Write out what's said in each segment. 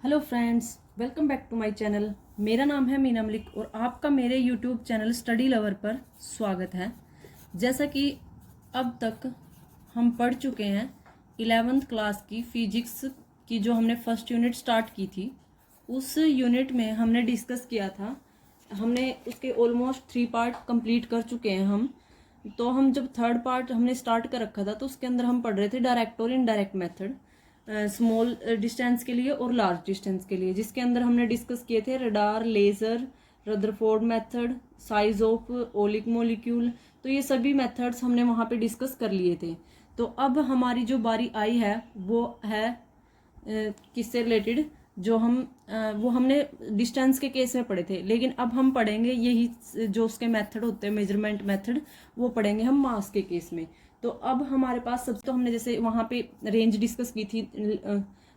Hello friends, welcome back to my channel. मेरा नाम है मीना मलिक और आपका मेरे यूट्यूब चैनल स्टडी लवर पर स्वागत है। जैसा कि अब तक हम पढ़ चुके हैं 11th क्लास की फिजिक्स की जो हमने फर्स्ट यूनिट स्टार्ट की थी, उस यूनिट में हमने डिस्कस किया था। हमने उसके ऑलमोस्ट 3 पार्ट कंप्लीट कर चुके हैं हम। तो हम जब थर्ड पार्ट हमने स्टार्ट कर रखा था तो उसके अंदर हम पढ़ रहे थे डायरेक्ट और इनडायरेक्ट मेथड, स्मॉल डिस्टेंस के लिए और लार्ज डिस्टेंस के लिए, जिसके अंदर हमने डिस्कस किए थे radar, laser, Rutherford method, size of oleic molecule. तो ये सभी मेथड्स हमने वहाँ पे डिस्कस कर लिए थे। तो अब हमारी जो बारी आई है वो है किससे रिलेटेड, वो हमने डिस्टेंस के केस में पढ़े थे, लेकिन अब हम पढ़ेंगे यही जो उसके मेथड होते हैं मेजरमेंट मेथड, वो पढ़ेंगे हम मास के केस में। तो अब हमारे पास सब तो हमने जैसे वहाँ पे रेंज डिस्कस की थी,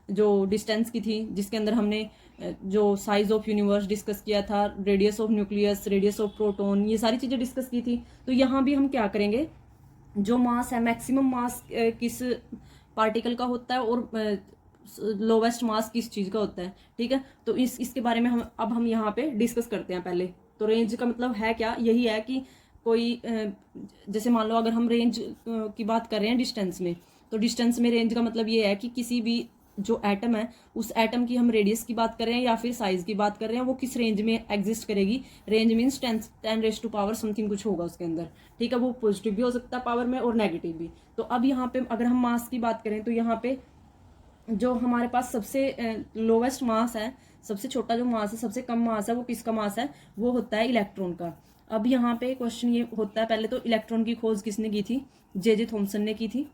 जो डिस्टेंस की थी, जिसके अंदर हमने जो साइज ऑफ यूनिवर्स डिस्कस किया था, radius of nucleus, radius of proton, ये सारी चीज़ें डिस्कस की थी। तो यहाँ भी हम क्या करेंगे, जो मास है मैक्सिमम मास किस पार्टिकल का होता है और लोवेस्ट मास किस चीज़ का होता है, ठीक है। तो इसके बारे में हम यहाँ पे डिस्कस करते हैं पहले। तो रेंज का मतलब है क्या, यही है कि कोई जैसे मान लो अगर हम रेंज की बात कर रहे हैं डिस्टेंस में, तो डिस्टेंस में रेंज का मतलब ये है कि किसी भी जो एटम है उस एटम की हम रेडियस की बात कर रहे हैं या फिर साइज की बात कर रहे हैं, वो किस रेंज में एग्जिस्ट करेगी। रेंज मीन्स 10 समथिंग कुछ होगा उसके अंदर, ठीक है। वो पॉजिटिव भी हो सकता है पावर में और नेगेटिव भी। तो अब यहाँ पे अगर हम मास की बात करें तो यहाँ पे जो हमारे पास सबसे लोवेस्ट मास है, सबसे छोटा जो मास है, सबसे कम मास है, वो किसका मास है, वो होता है इलेक्ट्रॉन का। अब यहाँ पे क्वेश्चन ये होता है, पहले तो इलेक्ट्रॉन की खोज किसने की थी, जे थॉमसन ने की थी,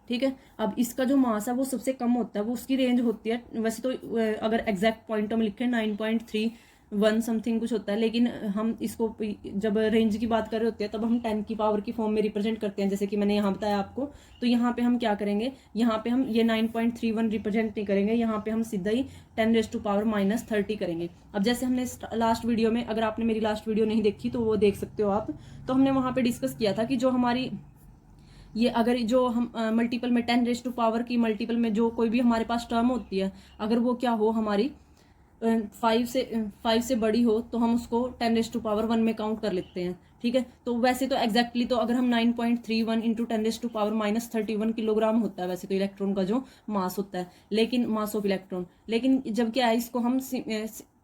ठीक है। अब इसका जो मास है वो सबसे कम होता है, वो उसकी रेंज होती है वैसे तो अगर एग्जैक्ट पॉइंट हम लिखें 9.31 समथिंग कुछ होता है, लेकिन हम इसको जब रेंज की बात कर रहे होते हैं तब हम 10 की पावर की फॉर्म में रिप्रेजेंट करते हैं, जैसे कि मैंने यहाँ बताया आपको। तो यहाँ पे हम क्या करेंगे, यहाँ पे हम ये 9.31 रिप्रेजेंट नहीं करेंगे, यहाँ पे हम सीधा ही 10⁻⁻30 करेंगे। अब जैसे हमने लास्ट वीडियो में, अगर आपने मेरी लास्ट वीडियो नहीं देखी तो वो देख सकते हो आप, तो हमने वहाँ पे डिस्कस किया था कि जो हमारी ये अगर जो हम मल्टीपल में 10⁻⁻ की मल्टीपल में जो कोई भी हमारे पास टर्म होती है, अगर वो क्या हो हमारी 5 से बड़ी हो, तो हम उसको 10⁻1 में काउंट कर लेते हैं, ठीक है। तो वैसे तो एग्जैक्टली तो अगर हम 9.31 इंटू 10⁻31 किलोग्राम होता है वैसे तो इलेक्ट्रॉन का जो मास होता है, लेकिन मास ऑफ इलेक्ट्रॉन, लेकिन जब क्या है इसको हम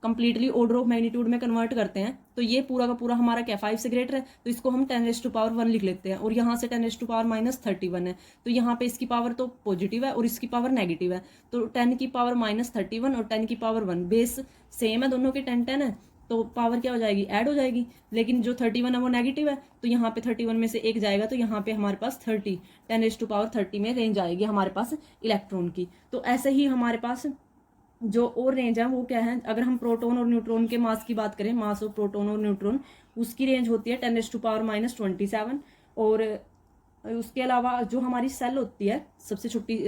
कंप्लीटली ऑर्डर ऑफ मैग्नीट्यूड में कन्वर्ट करते हैं, तो ये पूरा का पूरा हमारा क्या 5 से ग्रेटर है, तो इसको हम 10⁻1 लिख लेते हैं, और यहाँ से 10⁻31 है, तो यहाँ पे इसकी पावर तो पॉजिटिव है और इसकी पावर नेगेटिव है। तो 10⁻31 और 10⁻1 बेस सेम है, दोनों के 10 है, तो पावर क्या हो जाएगी, ऐड हो जाएगी। लेकिन जो 31 है वो नेगेटिव है, तो यहाँ पे 31 में से एक जाएगा, तो यहाँ पे हमारे पास 10⁻30 में रेंज आएगी हमारे पास इलेक्ट्रॉन की। तो ऐसे ही हमारे पास जो और रेंज है वो क्या है, अगर हम प्रोटॉन और न्यूट्रॉन के मास की बात करें, मास ऑफ प्रोटॉन और न्यूट्रॉन, उसकी रेंज होती है 10⁻27। और उसके अलावा जो हमारी सेल होती है, सबसे छोटी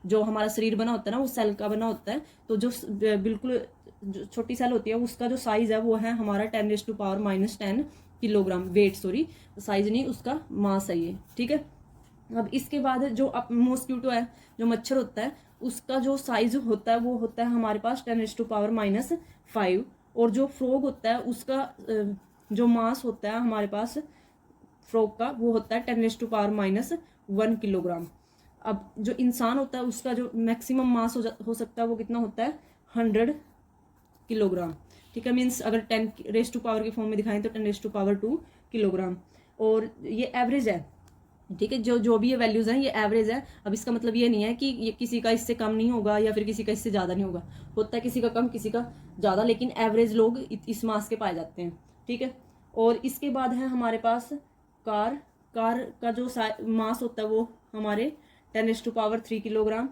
जो हमारा शरीर बना होता है ना, वो सेल का बना होता है। तो जो बिल्कुल जो छोटी सेल होती है उसका जो साइज है वो है हमारा 10⁻10 किलोग्राम, वेट सॉरी, साइज नहीं, उसका मास है ये, ठीक है। अब इसके बाद जो मॉस्क्यूटो है, जो मच्छर होता है, उसका जो साइज होता है वो होता है हमारे पास 10⁻5। और जो फ्रॉग होता है उसका जो मास होता है हमारे पास फ्रॉग का, वो होता है 10⁻1 किलोग्राम। अब जो इंसान होता है उसका जो मैक्सिमम मास हो सकता है वो कितना होता है, 100 किलोग्राम, ठीक है। मीन्स अगर 10⁻की फॉर्म में दिखाएं तो 10⁻2 किलोग्राम। और ये एवरेज है, ठीक है, जो भी ये वैल्यूज हैं ये एवरेज है। अब इसका मतलब ये नहीं है कि ये किसी का इससे कम नहीं होगा या फिर किसी का इससे ज़्यादा नहीं होगा, होता है किसी का कम किसी का ज़्यादा, लेकिन एवरेज लोग इस मास के पाए जाते हैं, ठीक है। और इसके बाद है हमारे पास कार का जो मास होता है वो हमारे 10⁻3 किलोग्राम,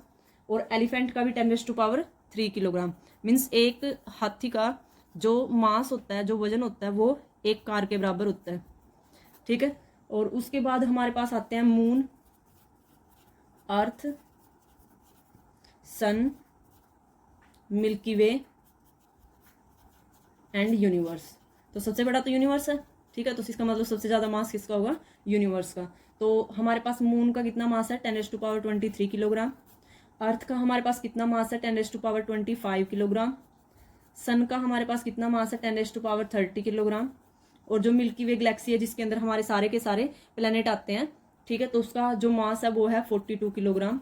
और एलिफेंट का भी 10⁻3 किलोग्राम। मीन्स एक हाथी का जो मास होता है, जो वजन होता है, वो एक कार के बराबर होता है, ठीक है। और उसके बाद हमारे पास आते हैं moon, earth, sun, milky way and universe. तो सबसे बड़ा तो यूनिवर्स है, ठीक है। तो इसका मतलब सबसे ज़्यादा मास किसका होगा, यूनिवर्स का। तो हमारे पास मून का कितना मास है, 10⁻23 किलोग्राम। अर्थ का हमारे पास कितना मास है 10⁻25 किलोग्राम। सन का हमारे पास कितना मास है 10⁻30 किलोग्राम। और जो मिल्की वे गैलेक्सी है जिसके अंदर हमारे सारे के सारे प्लेनेट आते हैं, ठीक है, तो उसका जो मास है वो है 42 किलोग्राम,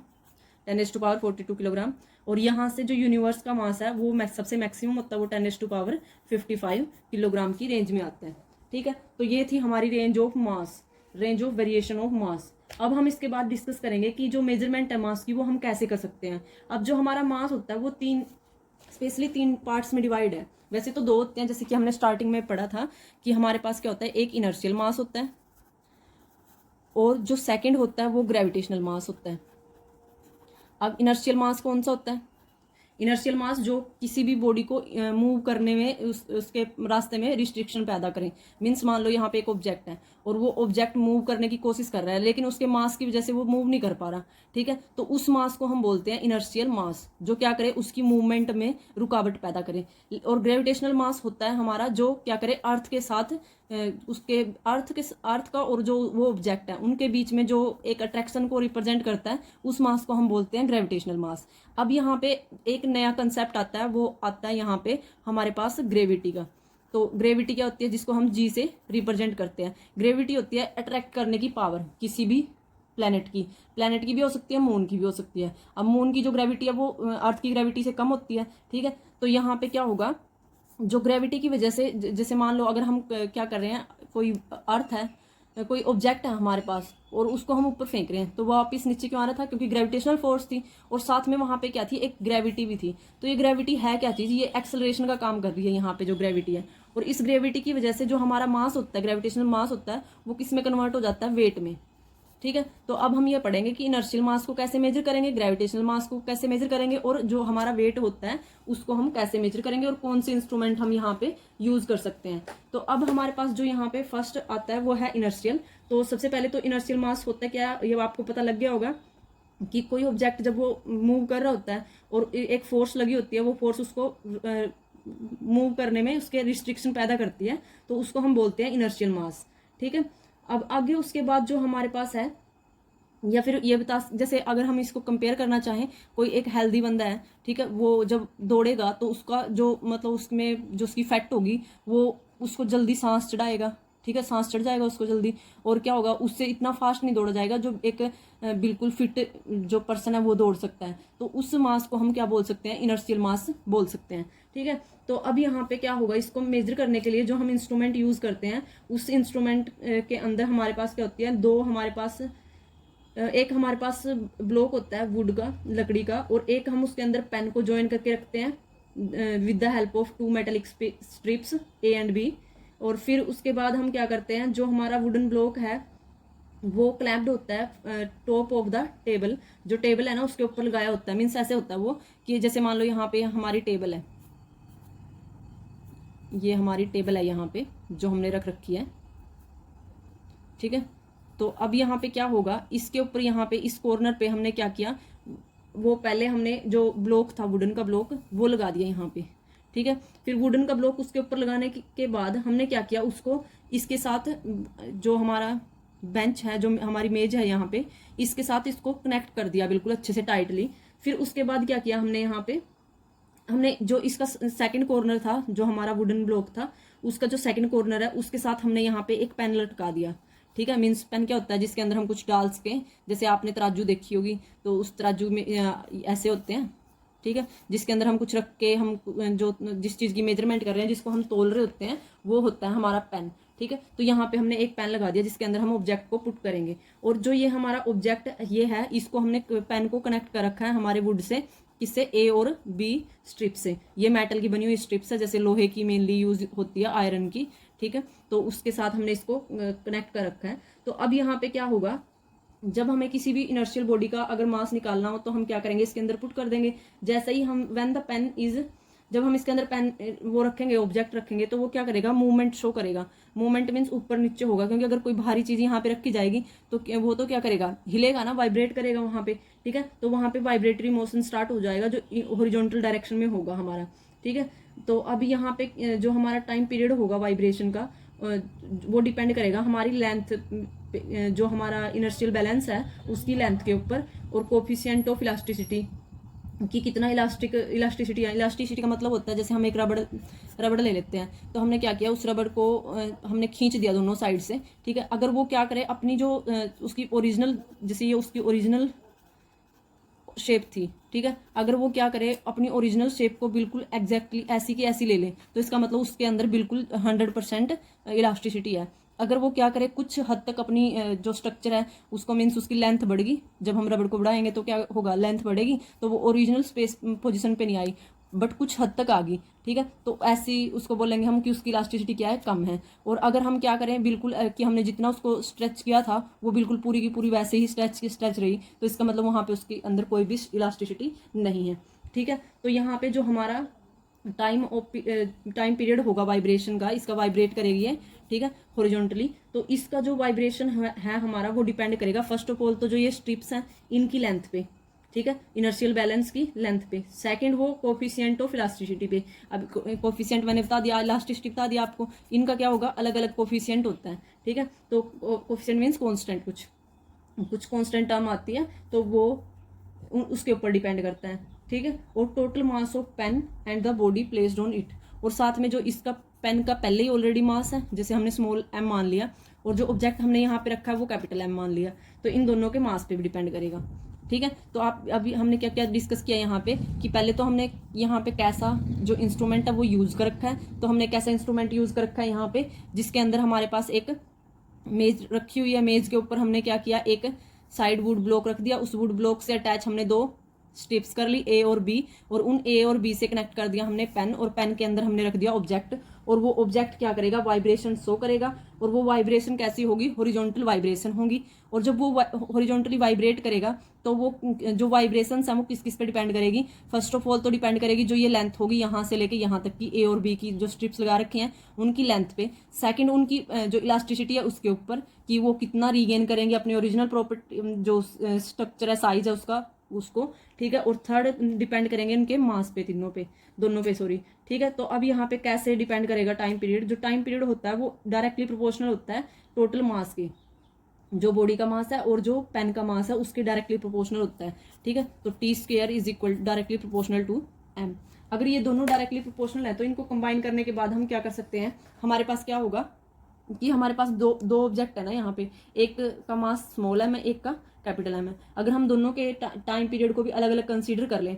10⁻42 किलोग्राम। और यहाँ से जो यूनिवर्स का मास है वो सबसे मैक्सिमम होता है, वो 10⁻55 किलोग्राम की रेंज में आता है, ठीक है। तो ये थी हमारी range of mass, range of variation of मास। अब हम इसके बाद डिस्कस करेंगे कि जो मेजरमेंट है मास की वो हम कैसे कर सकते हैं। अब जो हमारा मास होता है वो स्पेशली तीन पार्ट्स में डिवाइड है। वैसे तो दो होते हैं, जैसे कि हमने स्टार्टिंग में पढ़ा था कि हमारे पास क्या होता है, एक इनर्शियल मास होता है और जो सेकंड होता है वो ग्रेविटेशनल मास होता है। अब इनर्शियल मास कौन सा होता है? इनर्शियल मास जो किसी भी बॉडी को मूव करने में उसके रास्ते में रिस्ट्रिक्शन पैदा करें। मीन्स मान लो यहाँ पे एक ऑब्जेक्ट है और वो ऑब्जेक्ट मूव करने की कोशिश कर रहा है लेकिन उसके मास की वजह से वो मूव नहीं कर पा रहा, ठीक है, तो उस मास को हम बोलते हैं इनर्शियल मास, जो क्या करे, उसकी मूवमेंट में रुकावट पैदा करे। और ग्रेविटेशनल मास होता है हमारा जो क्या करे, अर्थ के साथ उसके अर्थ का और जो वो ऑब्जेक्ट है उनके बीच में जो एक अट्रैक्शन को रिप्रेजेंट करता है, उस मास को हम बोलते हैं ग्रेविटेशनल मास। अब यहाँ पे एक नया कंसेप्ट आता है, वो आता है यहाँ पे हमारे पास ग्रेविटी का। तो ग्रेविटी क्या होती है, जिसको हम जी से रिप्रेजेंट करते हैं। ग्रेविटी होती है अट्रैक्ट करने की पावर किसी भी प्लेनेट की भी हो सकती है, मून की भी हो सकती है। अब मून की जो ग्रेविटी है वो अर्थ की ग्रेविटी से कम होती है, ठीक है। तो यहाँ पे क्या होगा, जो ग्रेविटी की वजह से, जैसे मान लो अगर हम क्या कर रहे हैं, कोई अर्थ है, कोई ऑब्जेक्ट है हमारे पास और उसको हम ऊपर फेंक रहे हैं, तो वो वापिस नीचे क्यों आ रहा था, क्योंकि ग्रेविटेशनल फोर्स थी और साथ में वहां पे क्या थी, एक ग्रेविटी भी थी। तो ये ग्रेविटी है क्या चीज, ये एक्सेलरेशन का काम कर रही है यहाँ पे जो ग्रेविटी है। और इस ग्रेविटी की वजह से जो हमारा मास होता है, ग्रेविटेशनल मास होता है, वो किस में कन्वर्ट हो जाता है, वेट में, ठीक है। तो अब हम ये पढ़ेंगे कि इनर्शियल मास को कैसे मेजर करेंगे, ग्रेविटेशनल मास को कैसे मेजर करेंगे और जो हमारा वेट होता है उसको हम कैसे मेजर करेंगे और कौन से इंस्ट्रूमेंट हम यहाँ पे यूज कर सकते हैं। तो अब हमारे पास जो यहाँ पे फर्स्ट आता है वो है इनर्शियल। तो सबसे पहले तो इनर्शियल मास होता है क्या, ये आपको पता लग गया होगा कि कोई ऑब्जेक्ट जब वो मूव कर रहा होता है और एक फोर्स लगी होती है, वो फोर्स उसको मूव करने में उसके रिस्ट्रिक्शन पैदा करती है, तो उसको हम बोलते हैं इनर्शियल मास, ठीक है। अब आगे उसके बाद जो हमारे पास है, या फिर ये बता, जैसे अगर हम इसको कंपेयर करना चाहें, कोई एक हेल्दी बंदा है, ठीक है, वो जब दौड़ेगा तो उसका जो मतलब उसमें जो उसकी फैट होगी वो उसको जल्दी सांस चढ़ाएगा, ठीक है, सांस चढ़ जाएगा उसको जल्दी। और क्या होगा, उससे इतना फास्ट नहीं दौड़ा जाएगा जो एक बिल्कुल फिट जो पर्सन है वो दौड़ सकता है। तो उस मास को हम क्या बोल सकते हैं, इनर्शियल मास बोल सकते हैं, ठीक है। तो अब यहाँ पे क्या होगा, इसको मेजर करने के लिए जो हम इंस्ट्रूमेंट यूज करते हैं, उस इंस्ट्रूमेंट के अंदर हमारे पास क्या होती है, दो हमारे पास, एक हमारे पास ब्लॉक होता है वुड का, लकड़ी का, और एक हम उसके अंदर पेन को ज्वाइन करके रखते हैं with the help of 2 metallic strips A and B. और फिर उसके बाद हम क्या करते हैं, जो हमारा वुडन ब्लॉक है वो क्लैम्प्ड होता है टॉप ऑफ द टेबल, जो टेबल है ना उसके ऊपर लगाया होता है। मीन्स ऐसे होता है वो कि जैसे मान लो यहाँ पे हमारी टेबल है, ये हमारी टेबल है यहाँ पे जो हमने रख रखी है, ठीक है। तो अब यहाँ पे क्या होगा, इसके ऊपर यहाँ पे इस कॉर्नर पे हमने क्या किया, वो पहले हमने जो ब्लॉक था वुडन का ब्लॉक वो लगा दिया यहाँ पे, ठीक है। फिर वुडन का ब्लॉक उसके ऊपर लगाने के बाद हमने क्या किया, उसको इसके साथ जो हमारा बेंच है, जो हमारी मेज है यहाँ पे, इसके साथ इसको कनेक्ट कर दिया बिल्कुल अच्छे से टाइटली। फिर उसके बाद क्या किया हमने, यहाँ पे हमने जो इसका सेकंड कॉर्नर था, जो हमारा वुडन ब्लॉक था उसका जो सेकंड कॉर्नर है, उसके साथ हमने यहाँ पे एक पेन लटका दिया, ठीक है। मीन्स पेन क्या होता है, जिसके अंदर हम कुछ डाल सकें, जैसे आपने तराजू देखी होगी तो उस तराजू में ऐसे होते हैं, ठीक है, जिसके अंदर हम कुछ रख के हम जो जिस चीज़ की मेजरमेंट कर रहे हैं, जिसको हम तोल रहे होते हैं, वो होता है हमारा पेन, ठीक है। तो यहाँ पे हमने एक पेन लगा दिया जिसके अंदर हम ऑब्जेक्ट को पुट करेंगे। और जो ये हमारा ऑब्जेक्ट ये है, इसको हमने पेन को कनेक्ट कर रखा है हमारे वुड से, किससे, ए और बी स्ट्रिप से। ये मेटल की बनी हुई स्ट्रिप्स है, जैसे लोहे की मेनली यूज होती है, आयरन की, ठीक है। तो उसके साथ हमने इसको कनेक्ट कर रखा है। तो अब यहाँ पे क्या होगा, जब हमें किसी भी इनर्शियल बॉडी का अगर मास निकालना हो तो हम क्या करेंगे, इसके अंदर पुट कर देंगे। जैसे ही हम व्हेन द पेन इज, जब हम इसके अंदर पेन वो रखेंगे, ऑब्जेक्ट रखेंगे, तो वो क्या करेगा, मूवमेंट शो करेगा। मूवमेंट मीन्स ऊपर नीचे होगा, क्योंकि अगर कोई भारी चीज यहाँ पे रखी जाएगी तो वो तो क्या करेगा, हिलेगा ना, वाइब्रेट करेगा वहां पे, ठीक है। तो वहां पे वाइब्रेटरी मोशन स्टार्ट हो जाएगा जो हॉरिजॉन्टल डायरेक्शन में होगा हमारा, ठीक है। तो अब यहाँ पे जो हमारा टाइम पीरियड होगा वाइब्रेशन का, वो डिपेंड करेगा हमारी लेंथ, जो हमारा इनर्शियल बैलेंस है उसकी लेंथ के ऊपर, और कोफिशिएंट ऑफ इलास्टिसिटी, कि कितना इलास्टिसिटी का मतलब होता है, जैसे हम एक रबड़ ले लेते हैं, तो हमने क्या किया, उस रबड़ को हमने खींच दिया दोनों साइड से, ठीक है। अगर वो क्या करे, अपनी जो उसकी ओरिजिनल, जैसे ये उसकी ओरिजिनल शेप थी, ठीक है, अगर वो क्या करे, अपनी ओरिजिनल शेप को बिल्कुल एग्जैक्टली ऐसी की ऐसी ले ले, तो इसका मतलब उसके अंदर बिल्कुल 100% इलास्टिसिटी है। अगर वो क्या करे, कुछ हद तक अपनी जो स्ट्रक्चर है उसको, मीन्स उसकी लेंथ बढ़ेगी, जब हम रबड़ को बढ़ाएंगे तो क्या होगा, लेंथ बढ़ेगी, तो वो ओरिजिनल स्पेस पोजिशन पे नहीं आई, बट कुछ हद तक आ गई, ठीक है। तो ऐसी उसको बोलेंगे हम कि उसकी इलास्टिसिटी क्या है, कम है। और अगर हम क्या करें, बिल्कुल कि हमने जितना उसको स्ट्रेच किया था वो बिल्कुल पूरी की पूरी वैसे ही स्ट्रेच रही, तो इसका मतलब वहाँ पे उसके अंदर कोई भी इलास्टिसिटी नहीं है, ठीक है। तो यहाँ पे जो हमारा टाइम पीरियड होगा वाइब्रेशन का, इसका वाइब्रेट करेगी ये, ठीक है, हॉरिजॉन्टली। तो इसका जो वाइब्रेशन है हमारा, वो डिपेंड करेगा फर्स्ट ऑफ ऑल तो जो ये स्ट्रिप्स हैं इनकी लेंथ पे, ठीक है, इनर्शियल बैलेंस की लेंथ पे। सेकंड वो कोफिशिएंट ऑफ इलास्टिसिटी पे। अब कोफिशिएंट मैंने बता दिया, इलास्टिसिटी बता दिया आपको, इनका क्या होगा, अलग अलग कोफिशिएंट होता है, ठीक है। तो कोफिशिएंट मीन्स कॉन्स्टेंट, कुछ कॉन्स्टेंट टर्म आती है, तो वो उसके ऊपर डिपेंड करता है, ठीक है। और total mass of pen and the body placed on it, और साथ में जो इसका पेन का पहले ही ऑलरेडी मास है, जैसे हमने स्मॉल m मान लिया, और जो ऑब्जेक्ट हमने यहाँ पे रखा है वो कैपिटल M मान लिया, तो इन दोनों के मास पे भी डिपेंड करेगा, ठीक है। तो आप अभी हमने क्या क्या डिस्कस किया यहाँ पे, कि पहले तो हमने यहाँ पे कैसा जो इंस्ट्रूमेंट है वो यूज कर रखा है, तो हमने कैसा इंस्ट्रूमेंट यूज कर रखा है यहाँ पे, जिसके अंदर हमारे पास एक मेज रखी हुई है, मेज के ऊपर हमने क्या किया, एक साइड वुड ब्लॉक रख दिया, उस वुड ब्लॉक से अटैच हमने दो स्ट्रिप्स कर ली A और B, और उन A और B से कनेक्ट कर दिया हमने पेन, और पेन के अंदर हमने रख दिया ऑब्जेक्ट, और वो ऑब्जेक्ट क्या करेगा, वाइब्रेशन शो करेगा, और वो वाइब्रेशन कैसी होगी, हॉरिजॉन्टल वाइब्रेशन होगी। और जब वो हॉरिजॉन्टली वाइब्रेट करेगा, तो वो जो वाइब्रेशन है वो किस किस पे डिपेंड करेगी, फर्स्ट ऑफ ऑल तो डिपेंड करेगी जो ये लेंथ होगी यहाँ से लेके यहाँ तक की, A और B की जो स्ट्रिप्स लगा रखे हैं उनकी लेंथ पे। सेकंड उनकी जो इलास्टिसिटी है उसके ऊपर, कि वो कितना रीगेन करेंगे अपनी ओरिजिनल प्रॉपर्टी, जो स्ट्रक्चर है, साइज है उसको, ठीक है। और थर्ड डिपेंड करेंगे इनके मास पे, दोनों पे सॉरी, ठीक है। तो अब यहाँ पे कैसे डिपेंड करेगा टाइम पीरियड, जो टाइम पीरियड होता है वो डायरेक्टली प्रोपोर्शनल होता है टोटल मास के, जो बॉडी का मास है और जो पेन का मास है उसके डायरेक्टली प्रोपोर्शनल होता है, ठीक है। तो T² is equal directly proportional to M। अगर ये दोनों डायरेक्टली प्रोपोर्शनल है तो इनको कंबाइन करने के बाद हम क्या कर सकते हैं, हमारे पास क्या होगा कि हमारे पास दो ऑब्जेक्ट है ना यहाँ पे, एक का मास स्मॉल m है, एक का कैपिटल M है। अगर हम दोनों के टाइम पीरियड को भी अलग अलग कंसीडर कर लें,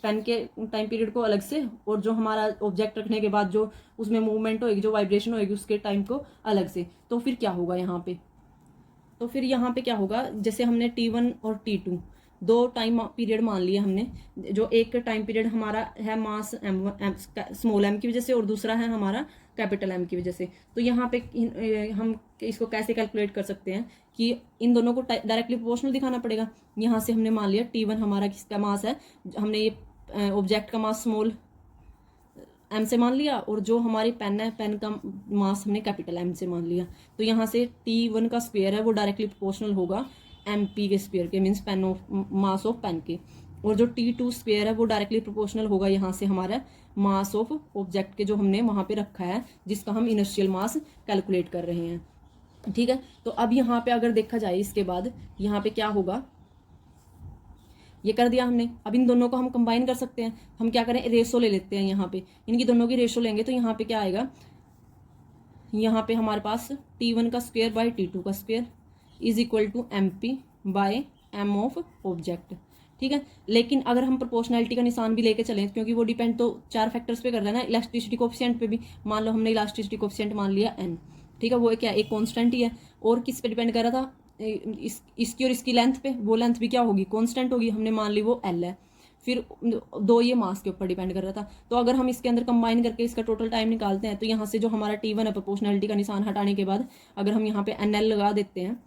पेन के टाइम पीरियड को अलग से, और जो हमारा ऑब्जेक्ट रखने के बाद जो उसमें मूवमेंट होगी, जो वाइब्रेशन होगी उसके टाइम को अलग से, तो फिर क्या होगा यहाँ पे, तो फिर यहाँ पे क्या होगा, जैसे हमने T1 और T2 दो टाइम पीरियड मान लिए हमने, जो एक टाइम पीरियड हमारा है मास स्मॉल m की वजह से, और दूसरा है हमारा कैपिटल M की वजह से। तो यहाँ पे हम इसको कैसे कैलकुलेट कर सकते हैं कि इन दोनों को डायरेक्टली प्रोपोर्शनल दिखाना पड़ेगा। यहाँ से हमने मान लिया T1 हमारा किसका मास है, हमने ये ऑब्जेक्ट का मास स्मॉल M से मान लिया, और जो हमारी पेन है, पेन का मास हमने कैपिटल M से मान लिया। तो यहाँ से T1 का स्क्वायर है वो डायरेक्टली प्रोपोर्शनल होगा MP के स्क्वायर के, means pen of mass of pen के, और जो T2 स्क्वायर है वो डायरेक्टली प्रोपोर्शनल होगा यहाँ से हमारा मास ऑफ ऑब्जेक्ट के, जो हमने वहाँ पे रखा है, जिसका हम इनिशियल मास कैलकुलेट कर रहे हैं, ठीक है। तो अब यहाँ पे अगर देखा जाए इसके बाद यहाँ पे क्या होगा, ये कर दिया हमने। अब इन दोनों को हम कंबाइन कर सकते हैं, हम क्या करें, रेशो ले लेते हैं, यहाँ पे इनकी दोनों की रेशो लेंगे, तो यहाँ पे क्या आएगा, यहाँ पे हमारे पास T1 का स्क्वायर बाय T2 का square is equal to MP by M of object, ठीक है। लेकिन अगर हम प्रोपोर्शनैलिटी का निशान भी लेके चलें, क्योंकि वो डिपेंड तो 4 फैक्टर्स पे कर रहा है ना, इलास्टिसिटी कोएफिशिएंट पे भी, मान लो हमने इलास्टिसिटी कोएफिशिएंट मान लिया N, ठीक है, वो क्या एक कांस्टेंट ही है, और किस पे डिपेंड कर रहा था, इसकी और इसकी लेंथ पे, वो लेंथ भी क्या होगी, कांस्टेंट होगी, हमने मान ली वो L है। फिर दो ये मास के ऊपर डिपेंड कर रहा था। तो अगर हम इसके अंदर कंबाइन करके इसका टोटल टाइम निकालते हैं, तो यहाँ से जो हमारा T1 है, प्रोपोर्शनैलिटी का निशान हटाने के बाद अगर हम यहाँ पे NL लगा देते हैं,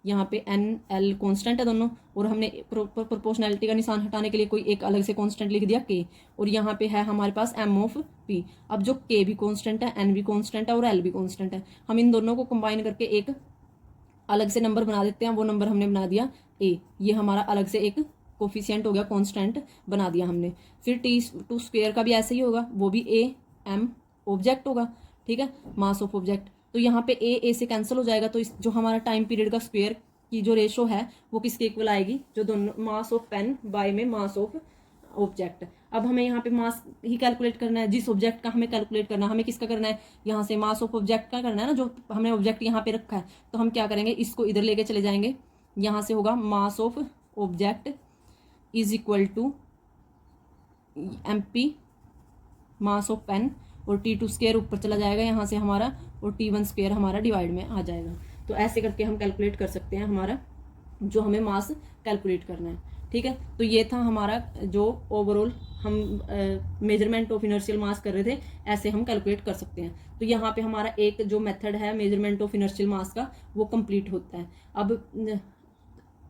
यहाँ पे NL कांस्टेंट है दोनों, और हमने प्रोपोर्शनैलिटी का निशान हटाने के लिए कोई एक अलग से कांस्टेंट लिख दिया K, और यहाँ पे है हमारे पास M ऑफ P। अब जो K भी कांस्टेंट है, N भी कांस्टेंट है और L भी कांस्टेंट है, हम इन दोनों को कंबाइन करके एक अलग से नंबर बना देते हैं, वो नंबर हमने बना दिया A। ये हमारा अलग से एक कोफिशिएंट हो गया, कांस्टेंट बना दिया हमने। फिर T2 स्क्वायर का भी ऐसे ही होगा, वो भी AM ऑब्जेक्ट होगा, ठीक है, मास ऑफ ऑब्जेक्ट। तो यहाँ पे A से कैंसिल हो जाएगा, तो इस जो हमारा टाइम पीरियड का स्क्वायर की जो रेशो है वो किसके इक्वल आएगी, जो दोनों मास ऑफ पेन बाय में मास ऑफ ऑब्जेक्ट। अब हमें यहाँ पे मास ही कैलकुलेट करना है, जिस ऑब्जेक्ट का हमें कैलकुलेट करना है, हमें किसका करना है, यहाँ से मास ऑफ ऑब्जेक्ट का करना है ना, जो हमने ऑब्जेक्ट यहाँ पे रखा है। तो हम क्या करेंगे, इसको इधर लेके चले जाएंगे, यहाँ से होगा mass of object is equal to MP mass of pen, और T2 स्क्वायर ऊपर चला जाएगा यहाँ से हमारा, और T1 स्क्वायर हमारा डिवाइड में आ जाएगा। तो ऐसे करके हम कैलकुलेट कर सकते हैं हमारा जो हमें मास कैलकुलेट करना है। ठीक है, तो ये था हमारा जो ओवरऑल हम मेजरमेंट ऑफ इनर्शियल मास कर रहे थे, ऐसे हम कैलकुलेट कर सकते हैं। तो यहाँ पे हमारा एक जो मेथड है मेजरमेंट ऑफ इनर्शियल मास का, वो कंप्लीट होता है। अब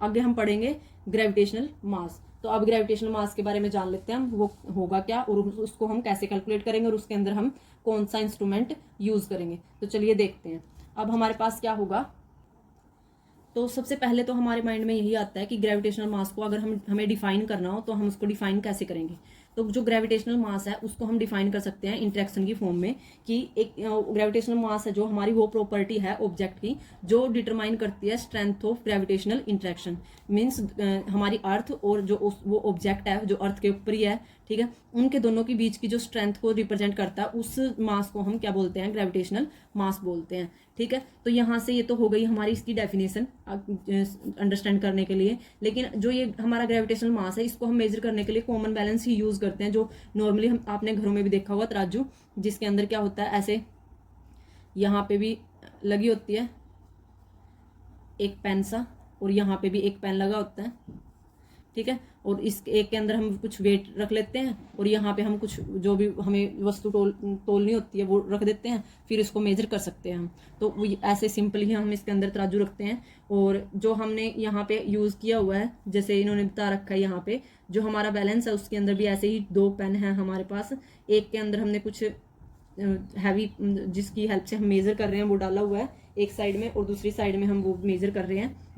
आगे हम पढ़ेंगे ग्रेविटेशनल मास। तो अब ग्रेविटेशनल मास के बारे में जान लेते हैं हम, वो होगा क्या और उसको हम कैसे कैलकुलेट करेंगे, और उसके अंदर हम कौन सा इंस्ट्रूमेंट यूज करेंगे। तो चलिए देखते हैं। अब हमारे पास क्या होगा, तो सबसे पहले तो हमारे माइंड में यही आता है कि ग्रेविटेशनल मास को अगर हमें डिफाइन करना हो तो हम उसको डिफाइन कैसे करेंगे। तो जो ग्रेविटेशनल मास है उसको हम डिफाइन कर सकते हैं इंटरेक्शन की फॉर्म में, कि एक ग्रेविटेशनल मास है जो हमारी वो प्रॉपर्टी है ऑब्जेक्ट की जो डिटरमाइन करती है strength of gravitational interaction. Means हमारी अर्थ और जो वो ऑब्जेक्ट है जो अर्थ के ऊपर ही है, ठीक है, उनके दोनों के बीच की जो स्ट्रेंथ को रिप्रेजेंट करता है, उस मास को हम क्या बोलते हैं, ग्रेविटेशनल मास बोलते हैं। ठीक है, तो यहाँ से ये तो हो गई हमारी इसकी डेफिनेशन अंडरस्टैंड करने के लिए। लेकिन जो ये हमारा ग्रेविटेशनल मास है, इसको हम मेजर करने के लिए कॉमन बैलेंस ही यूज करते हैं, जो नॉर्मली हम आपने घरों में भी देखा होगा तराजू, जिसके अंदर क्या होता है, ऐसे यहाँ पे भी लगी होती है एक पेन सा, और यहाँ पे भी एक पेन लगा होता है। ठीक है, और इस एक के अंदर हम कुछ वेट रख लेते हैं, और यहाँ पे हम कुछ जो भी हमें वस्तु तोलनी होती है वो रख देते हैं, फिर इसको मेजर कर सकते हैं हम। तो ऐसे सिंपल ही हम इसके अंदर तराजू रखते हैं। और जो हमने यहाँ पे यूज़ किया हुआ है, जैसे इन्होंने बता रखा है यहाँ पे, जो हमारा बैलेंस है उसके अंदर भी ऐसे ही 2 पेन है हमारे पास। एक के अंदर हमने कुछ हैवी जिसकी हेल्प से हम मेजर कर रहे हैं वो डाला हुआ है एक साइड में, और दूसरी साइड में हम वो मेजर कर रहे हैं।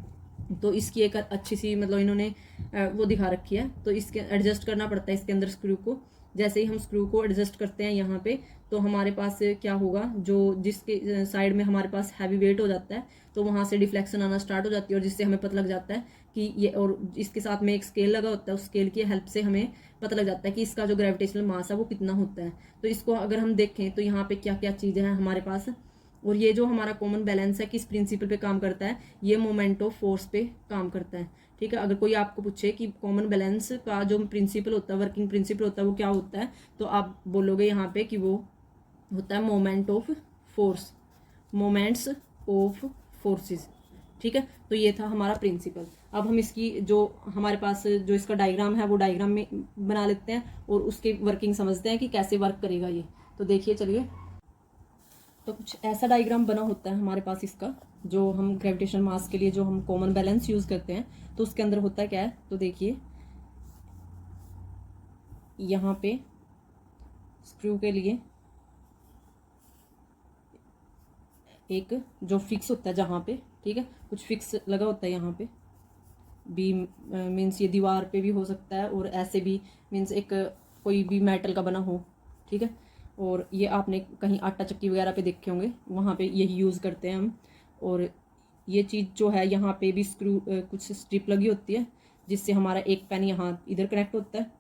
तो इसकी एक अच्छी सी मतलब इन्होंने वो दिखा रखी है। तो इसके एडजस्ट करना पड़ता है इसके अंदर स्क्रू को। जैसे ही हम स्क्रू को एडजस्ट करते हैं यहाँ पे, तो हमारे पास क्या होगा, जो जिसके साइड में हमारे पास हैवी वेट हो जाता है, तो वहाँ से डिफ्लेक्शन आना स्टार्ट हो जाती है, और जिससे हमें पता लग जाता है कि ये, और इसके साथ में एक स्केल लगा होता है, उस स्केल की हेल्प से हमें पता लग जाता है कि इसका जो ग्रेविटेशनल मास है वो कितना होता है। तो इसको अगर हम देखें तो यहाँ पे क्या क्या चीज़ें हैं हमारे पास, और ये जो हमारा कॉमन बैलेंस है किस प्रिंसिपल पे काम करता है, ये मोमेंट ऑफ फोर्स पे काम करता है। ठीक है, अगर कोई आपको पूछे कि कॉमन बैलेंस का जो प्रिंसिपल होता है, वर्किंग प्रिंसिपल होता है, वो क्या होता है, तो आप बोलोगे यहाँ पे कि वो होता है moment of force, moments of forces. ठीक है, तो ये था हमारा प्रिंसिपल। अब हम इसकी जो हमारे पास जो इसका डायग्राम है वो डायग्राम में बना लेते हैं, और उसकी वर्किंग समझते हैं कि कैसे वर्क करेगा ये। तो देखिए चलिए, तो कुछ ऐसा डायग्राम बना होता है हमारे पास इसका, जो हम ग्रेविटेशनल मास के लिए जो हम कॉमन बैलेंस यूज करते हैं, तो उसके अंदर होता है क्या है, तो देखिए यहाँ पे स्क्रू के लिए एक जो फिक्स होता है जहाँ पे, ठीक है, कुछ फिक्स लगा होता है यहाँ पे भी, मीन्स ये दीवार पे भी हो सकता है, और ऐसे भी मीन्स एक कोई भी मेटल का बना हो। ठीक है, और ये आपने कहीं आटा चक्की वगैरह पे देखे होंगे, वहाँ पे यही यूज़ करते हैं हम। और ये चीज़ जो है यहाँ पे भी स्क्रू कुछ स्ट्रिप लगी होती है, जिससे हमारा एक पेन यहाँ इधर कनेक्ट होता है।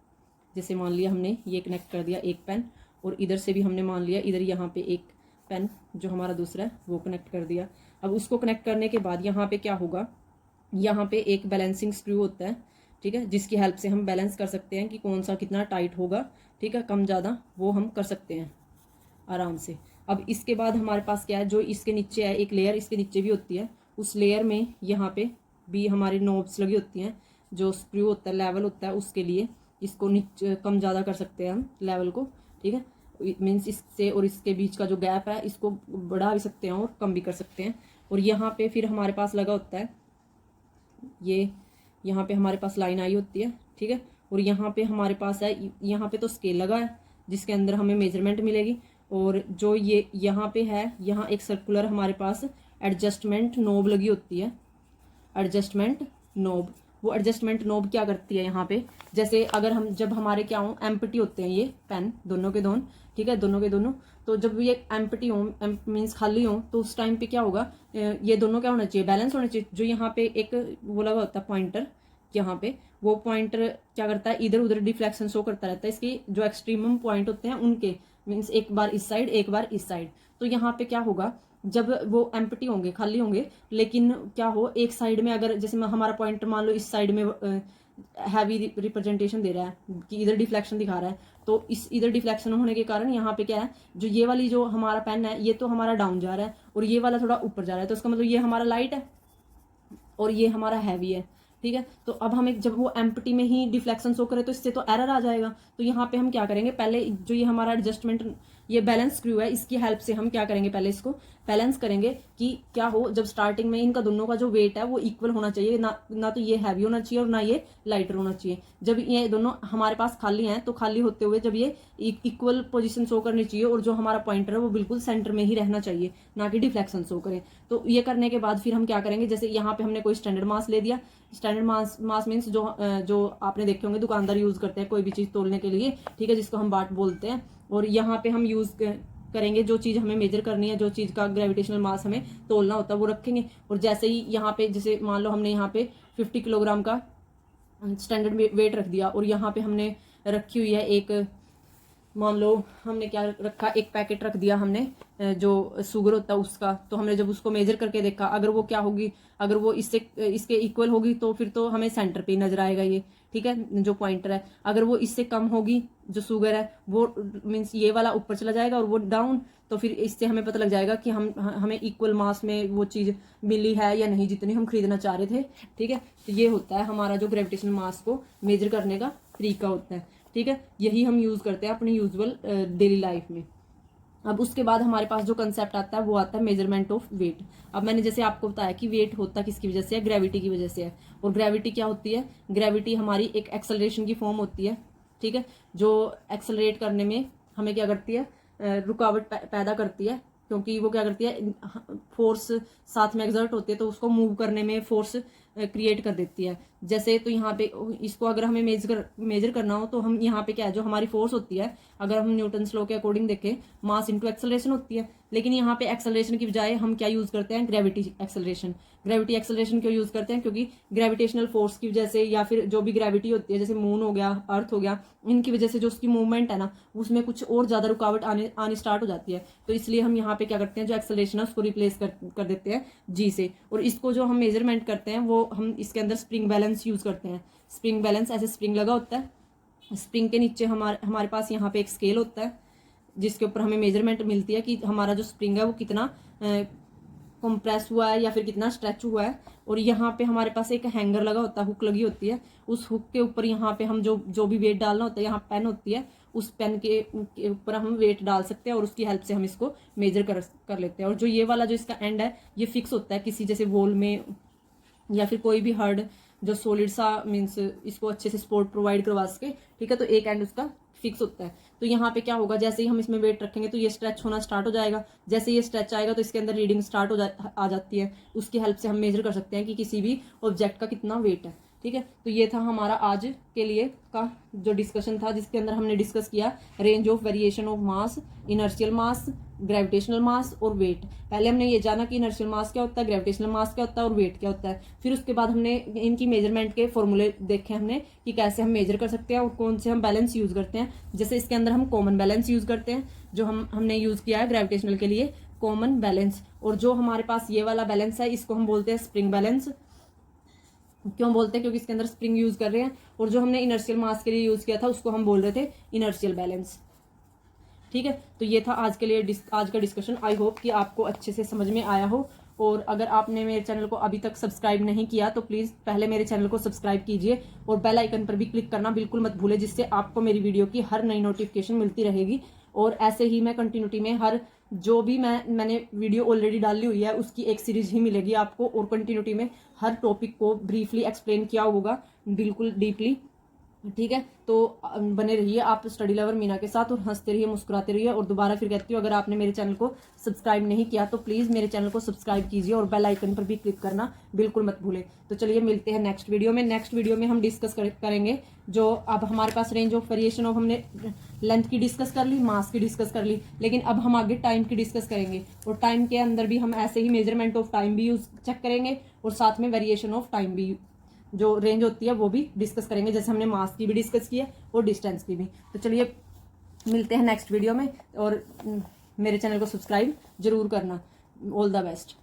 जैसे मान लिया हमने ये कनेक्ट कर दिया एक पेन, और इधर से भी हमने मान लिया इधर यहाँ पे एक पेन जो हमारा दूसरा है वो कनेक्ट कर दिया। अब उसको कनेक्ट करने के बाद यहाँ पे क्या होगा, यहाँ पे एक बैलेंसिंग स्क्रू होता है, ठीक है, जिसकी हेल्प से हम बैलेंस कर सकते हैं कि कौन सा कितना टाइट होगा, ठीक है, कम ज़्यादा वो हम कर सकते हैं आराम से। अब इसके बाद हमारे पास क्या है, जो इसके नीचे है एक लेयर, इसके नीचे भी होती है, उस लेयर में यहाँ पे भी हमारी नोब्स लगी होती हैं, जो स्क्रू होता है लेवल होता है उसके लिए, इसको नीचे कम ज़्यादा कर सकते हैं हम लेवल को। ठीक है, मीन्स इससे और इसके बीच का जो गैप है इसको बढ़ा भी सकते हैं और कम भी कर सकते हैं। और यहाँ पे फिर हमारे पास लगा होता है ये, यहाँ पे हमारे पास लाइन आई होती है, ठीक है, और यहाँ पे हमारे पास है, यहाँ पे तो स्केल लगा है जिसके अंदर हमें मेजरमेंट मिलेगी। और जो ये यहाँ पे है, यहाँ एक सर्कुलर हमारे पास एडजस्टमेंट नोब लगी होती है, एडजस्टमेंट नोब। वो एडजस्टमेंट नोब क्या करती है यहाँ पे, जैसे अगर हम जब हमारे क्या हो एम्प्टी होते हैं ये पेन दोनों के दोनों, ठीक है, दोनों के दोनों, तो जब ये एम्प्टी हो मीन्स खाली हो, तो उस टाइम पे क्या होगा, ये दोनों क्या होना चाहिए, बैलेंस होना चाहिए। जो यहाँ पे एक वो लगा होता है पॉइंटर, यहाँ पे वो पॉइंटर क्या करता है, इधर उधर डिफ्लेक्शन शो करता रहता है इसकी जो एक्सट्रीमम पॉइंट होते हैं उनके, मीन्स एक बार इस साइड एक बार इस साइड। तो यहाँ पे क्या होगा, जब वो एम्प्टी होंगे, खाली होंगे, लेकिन क्या हो एक साइड में अगर जैसे हमारा पॉइंटर मान लो इस साइड में हैवी रिप्रेजेंटेशन दे रहा है कि इधर डिफ्लेक्शन दिखा रहा है, तो इस इधर डिफ्लेक्शन होने के कारण यहाँ पे क्या है, जो ये वाली जो हमारा पेन है ये तो हमारा डाउन जा रहा है और ये वाला थोड़ा ऊपर जा रहा है, तो इसका मतलब ये हमारा लाइट है और ये हमारा हैवी है। ठीक है, तो अब हमें जब वो एम्प्टी में ही डिफ्लेक्शन शो करे तो इससे तो एरर आ जाएगा। तो यहाँ पे हम क्या करेंगे, पहले जो ये हमारा एडजस्टमेंट ये बैलेंस स्क्रू है इसकी हेल्प से हम क्या करेंगे, पहले इसको बैलेंस करेंगे कि क्या हो, जब स्टार्टिंग में इनका दोनों का जो वेट है वो इक्वल होना चाहिए, ना तो ये हैवी होना चाहिए और ना ये लाइटर होना चाहिए। जब ये दोनों हमारे पास खाली हैं तो खाली होते हुए जब ये इक्वल पोजीशन शो करनी चाहिए और जो हमारा पॉइंटर है वो बिल्कुल सेंटर में ही रहना चाहिए, ना कि डिफ्लेक्शन शो करे। तो ये करने के बाद फिर हम क्या करेंगे, जैसे यहाँ पे हमने कोई स्टैंडर्ड मास ले दिया, स्टैंडर्ड मास मीन्स जो आपने देखे होंगे दुकानदार यूज करते हैं कोई भी चीज तोलने के लिए, ठीक है, जिसको हम बाट बोलते हैं। और यहाँ पे हम यूज करेंगे जो चीज हमें मेजर करनी है, जो चीज का ग्रेविटेशनल मास हमें तोलना होता है वो रखेंगे। और जैसे ही यहाँ पे जैसे मान लो हमने यहाँ पे 50 किलोग्राम का स्टैंडर्ड वेट रख दिया और यहाँ पे हमने रखी हुई है एक, मान लो हमने क्या रखा, एक पैकेट रख दिया हमने जो शुगर होता है उसका, तो हमने जब उसको मेजर करके देखा अगर वो क्या होगी, अगर वो इसके इक्वल होगी तो फिर तो हमें सेंटर पे नजर आएगा ये, ठीक है, जो पॉइंटर है। अगर वो इससे कम होगी जो शुगर है वो मीन्स ये वाला ऊपर चला जाएगा और वो डाउन, तो फिर इससे हमें पता लग जाएगा कि हमें इक्वल मास में वो चीज मिली है या नहीं जितनी हम खरीदना चाह रहे थे। ठीक है, तो ये होता है हमारा जो ग्रेविटेशनल मास को मेजर करने का तरीका होता है। ठीक है, यही हम यूज करते हैं अपनी यूजुअल डेली लाइफ में। अब उसके बाद हमारे पास जो कंसेप्ट आता है वो आता है मेजरमेंट ऑफ वेट। अब मैंने जैसे आपको बताया कि वेट होता किसकी वजह से है, ग्रेविटी की वजह से है। और ग्रेविटी क्या होती है, ग्रेविटी हमारी एक एक्सेलरेशन की फॉर्म होती है, ठीक है, जो एक्सेलरेट करने में हमें क्या करती है, रुकावट पैदा करती है, क्योंकि वो क्या करती है, फोर्स साथ में एक्सर्ट होती है तो उसको मूव करने में फोर्स क्रिएट कर देती है। जैसे तो यहाँ पे इसको अगर हमें मेजर करना हो तो हम यहाँ पे क्या है, जो हमारी फोर्स होती है, अगर हम न्यूटन्स लॉ के अकॉर्डिंग देखें मास इनटू एक्सेलरेशन होती है, लेकिन यहाँ पे एक्सेलरेशन की बजाय हम क्या यूज करते हैं, ग्रेविटी एक्सेलरेशन। ग्रेविटी एक्सेलरेशन क्यों यूज करते हैं, क्योंकि ग्रेविटेशनल फोर्स की वजह से या फिर जो भी ग्रेविटी होती है जैसे मून हो गया, अर्थ हो गया, इनकी वजह से जो उसकी मूवमेंट है ना उसमें कुछ और ज्यादा रुकावट आनी स्टार्ट हो जाती है। तो इसलिए हम यहाँ पे क्या करते हैं, जो एक्सेलरेशन है उसको रिप्लेस कर देते हैं जी से। और इसको जो हम मेजरमेंट करते हैं वो हम इसके अंदर स्प्रिंग बैलेंस यूज करते हैं। स्प्रिंग बैलेंस, ऐसे स्प्रिंग लगा होता है, स्प्रिंग के नीचे हमारे पास यहाँ पे एक स्केल होता है जिसके ऊपर हमें मेजरमेंट मिलती है कि हमारा जो स्प्रिंग है वो कितना कंप्रेस हुआ है या फिर कितना स्ट्रेच हुआ है। और यहाँ पे हमारे पास एक हैंगर लगा होता है, हुक लगी होती है, उस हुक के ऊपर यहाँ पे हम जो भी वेट डालना होता है, यहाँ पेन होती है, उस पेन के ऊपर हम वेट डाल सकते हैं और उसकी हेल्प से हम इसको मेजर कर लेते हैं। और जो ये वाला जो इसका एंड है ये फिक्स होता है किसी जैसे वॉल में या फिर कोई भी हार्ड जो सॉलिड सा मीन्स इसको अच्छे से सपोर्ट प्रोवाइड करवा सके, ठीक है, तो एक एंड उसका फिक्स होता है। तो यहाँ पे क्या होगा, जैसे ही हम इसमें वेट रखेंगे तो ये स्ट्रेच होना स्टार्ट हो जाएगा। जैसे ये स्ट्रेच आएगा तो इसके अंदर रीडिंग स्टार्ट आ जाती है, उसकी हेल्प से हम मेजर कर सकते हैं कि किसी भी ऑब्जेक्ट का कितना वेट है। ठीक है, तो ये था हमारा आज के लिए का जो डिस्कशन था, जिसके अंदर हमने डिस्कस किया range of variation of mass, inertial mass, gravitational mass और वेट। पहले हमने ये जाना कि इनर्शियल मास क्या होता है, ग्रेविटेशनल मास क्या होता है और वेट क्या होता है। फिर उसके बाद हमने इनकी मेजरमेंट के फॉर्मूले देखे हमने कि कैसे हम मेजर कर सकते हैं और कौन से हम बैलेंस यूज करते हैं। जैसे इसके अंदर हम कॉमन बैलेंस यूज करते हैं, जो हमने यूज किया है ग्रेविटेशनल के लिए कॉमन बैलेंस। और जो हमारे पास ये वाला बैलेंस है इसको हम बोलते हैं स्प्रिंग बैलेंस। क्यों बोलते हैं, क्योंकि इसके अंदर स्प्रिंग यूज कर रहे हैं। और जो हमने इनर्शियल मास के लिए यूज किया था उसको हम बोल रहे थे इनर्शियल बैलेंस। ठीक है, तो ये था आज के लिए आज का डिस्कशन। आई होप कि आपको अच्छे से समझ में आया हो। और अगर आपने मेरे चैनल को अभी तक सब्सक्राइब नहीं किया तो प्लीज़ पहले मेरे चैनल को सब्सक्राइब कीजिए और बेल आइकन पर भी क्लिक करना बिल्कुल मत भूलें, जिससे आपको मेरी वीडियो की हर नई नोटिफिकेशन मिलती रहेगी। और ऐसे ही मैं कंटिन्यूटी में हर जो भी मैंने वीडियो ऑलरेडी डाली हुई है उसकी एक सीरीज ही मिलेगी आपको, और कंटिन्यूटी में हर टॉपिक को ब्रीफली एक्सप्लेन किया होगा, बिल्कुल डीपली। ठीक है, तो बने रहिए आप स्टडी लवर मीना के साथ और हंसते रहिए, मुस्कुराते रहिए। और दोबारा फिर कहती हूँ, अगर आपने मेरे चैनल को सब्सक्राइब नहीं किया तो प्लीज़ मेरे चैनल को सब्सक्राइब कीजिए और बेल आइकन पर भी क्लिक करना बिल्कुल मत भूलें। तो चलिए मिलते हैं नेक्स्ट वीडियो में। नेक्स्ट वीडियो में हम डिस्कस करेंगे जो अब हमारे पास रेंज ऑफ वेरिएशन ऑफ, हमने लेंथ की डिस्कस कर ली, मास की डिस्कस कर ली, लेकिन अब हम आगे टाइम की डिस्कस करेंगे। और टाइम के अंदर भी हम ऐसे ही मेजरमेंट ऑफ टाइम भी यूज चेक करेंगे और साथ में वेरिएशन ऑफ टाइम भी जो रेंज होती है वो भी डिस्कस करेंगे, जैसे हमने मास की भी डिस्कस की है और डिस्टेंस की भी। तो चलिए मिलते हैं नेक्स्ट वीडियो में, और मेरे चैनल को सब्सक्राइब जरूर करना। All the best.